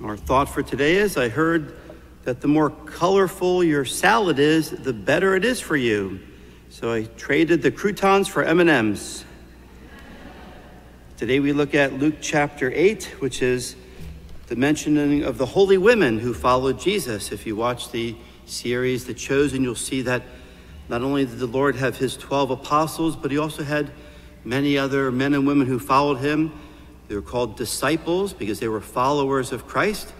Our thought for today is, I heard that the more colorful your salad is, the better it is for you. So I traded the croutons for M&Ms. Today we look at Luke chapter 8, which is the mentioning of the holy women who followed Jesus. If you watch the series, The Chosen, you'll see that not only did the Lord have his 12 apostles, but he also had many other men and women who followed him. They were called disciples because they were followers of Christ,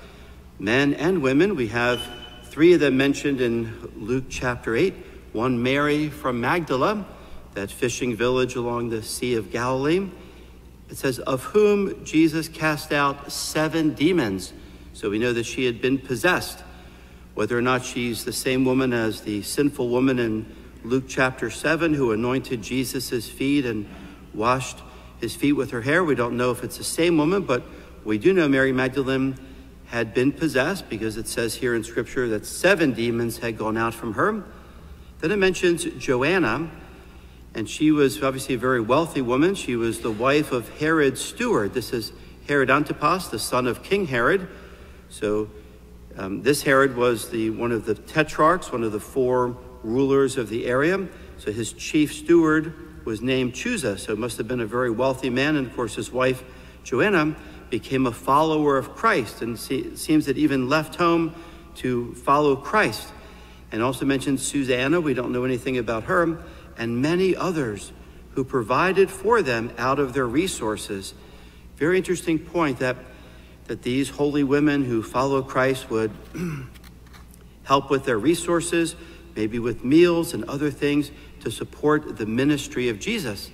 men and women. We have three of them mentioned in Luke chapter 8. One, Mary from Magdala, that fishing village along the Sea of Galilee. It says, of whom Jesus cast out 7 demons. So we know that she had been possessed. Whether or not she's the same woman as the sinful woman in Luke chapter 7 who anointed Jesus' feet and washed his feet with her hair, we don't know if it's the same woman, but we do know Mary Magdalene had been possessed because it says here in scripture that 7 demons had gone out from her. Then it mentions Joanna, and she was obviously a very wealthy woman. She was the wife of Herod's steward. This is Herod Antipas, the son of King Herod. So this Herod was one of the tetrarchs, one of the 4 rulers of the area. So his chief steward was named Chusa, so it must have been a very wealthy man. And of course, his wife, Joanna, became a follower of Christ, and it seems that even left home to follow Christ. And also mentions Susanna, we don't know anything about her, and many others who provided for them out of their resources. Very interesting point that these holy women who follow Christ would help with their resources, maybe with meals and other things to support the ministry of Jesus.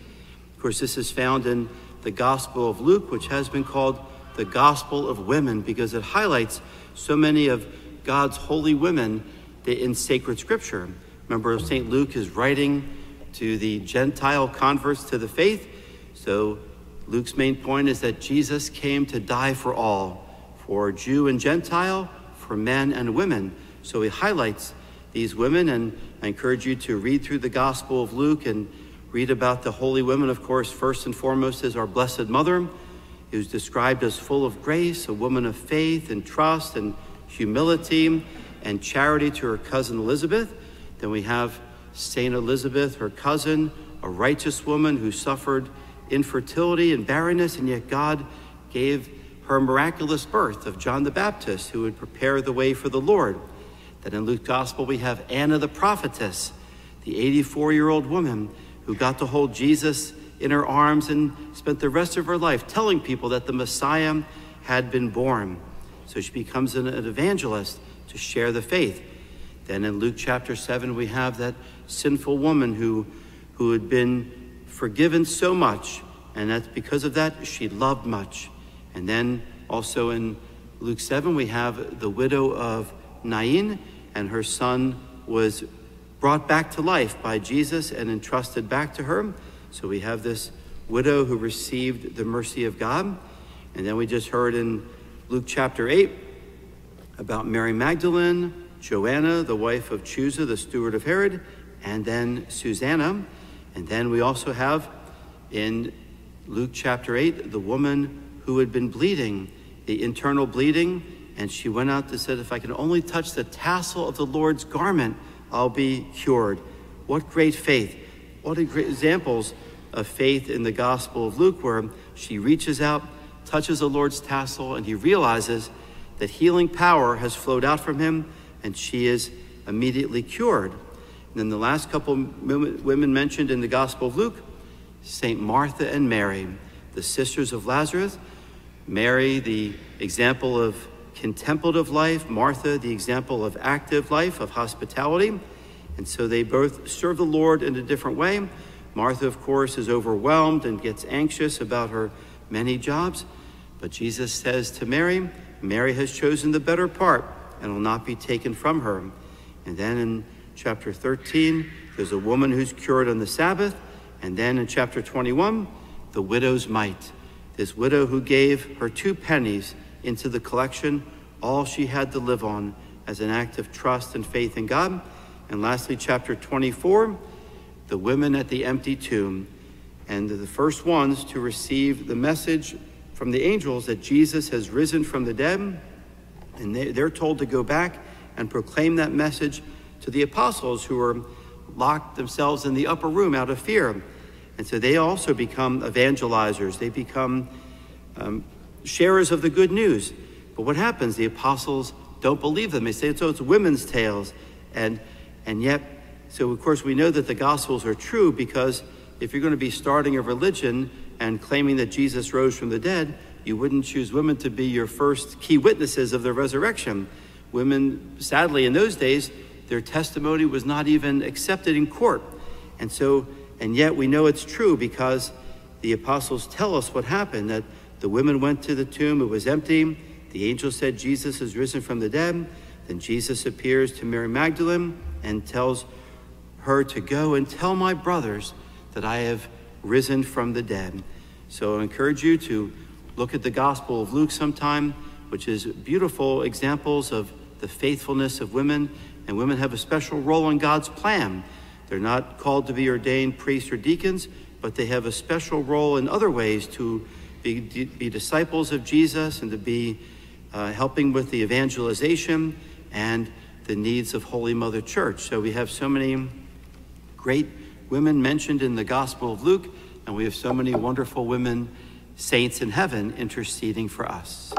Of course, this is found in the Gospel of Luke, which has been called the Gospel of Women because it highlights so many of God's holy women in sacred scripture. Remember, St. Luke is writing to the Gentile converts to the faith. So Luke's main point is that Jesus came to die for all, for Jew and Gentile, for men and women. So he highlights these women, and I encourage you to read through the Gospel of Luke and read about the holy women. Of course, first and foremost is our Blessed Mother, who's described as full of grace, a woman of faith and trust and humility and charity to her cousin Elizabeth. Then we have Saint Elizabeth, her cousin, a righteous woman who suffered infertility and barrenness, and yet God gave her miraculous birth of John the Baptist, who would prepare the way for the Lord. Then in Luke's Gospel, we have Anna the prophetess, the 84-year-old woman who got to hold Jesus in her arms and spent the rest of her life telling people that the Messiah had been born. So she becomes an evangelist to share the faith. Then in Luke chapter 7, we have that sinful woman who had been forgiven so much, and that's because of that she loved much. And then also in Luke 7, we have the widow of Nain, and her son was brought back to life by Jesus and entrusted back to her. So we have this widow who received the mercy of God. And then we just heard in Luke chapter 8 about Mary Magdalene, Joanna, the wife of Chusa, the steward of Herod, and then Susanna. And then we also have in Luke chapter 8, the woman who had been bleeding, the internal bleeding, and she went out and said, if I can only touch the tassel of the Lord's garment, I'll be cured. What great faith. What great examples of faith in the Gospel of Luke, where she reaches out, touches the Lord's tassel, and he realizes that healing power has flowed out from him, and she is immediately cured. And then the last couple women mentioned in the Gospel of Luke, St. Martha and Mary, the sisters of Lazarus. Mary, the example of contemplative life, Martha, the example of active life, of hospitality. And so they both serve the Lord in a different way. Martha, of course, is overwhelmed and gets anxious about her many jobs. But Jesus says to Mary, Mary has chosen the better part and will not be taken from her. And then in chapter 13, there's a woman who's cured on the Sabbath. And then in chapter 21, the widow's mite. This widow who gave her 2 pennies into the collection, all she had to live on, as an act of trust and faith in God. And lastly, chapter 24, the women at the empty tomb. And the first ones to receive the message from the angels that Jesus has risen from the dead. And they're told to go back and proclaim that message to the apostles who were locked themselves in the upper room out of fear. And so they also become evangelizers. They become sharers of the good news. But what happens? The apostles don't believe them. They say, so it's women's tales. And yet, so of course we know that the Gospels are true, because if you're going to be starting a religion and claiming that Jesus rose from the dead, you wouldn't choose women to be your first key witnesses of the resurrection. Women, sadly, in those days, their testimony was not even accepted in court. And yet we know it's true, because the apostles tell us what happened, that the women went to the tomb, it was empty. The angel said, Jesus is risen from the dead. Then Jesus appears to Mary Magdalene and tells her to go and tell my brothers that I have risen from the dead. So I encourage you to look at the Gospel of Luke sometime, which is beautiful examples of the faithfulness of women. And women have a special role in God's plan. They're not called to be ordained priests or deacons, but they have a special role in other ways to be disciples of Jesus and to be helping with the evangelization and the needs of Holy Mother Church. So we have so many great women mentioned in the Gospel of Luke, and we have so many wonderful women, saints in heaven, interceding for us.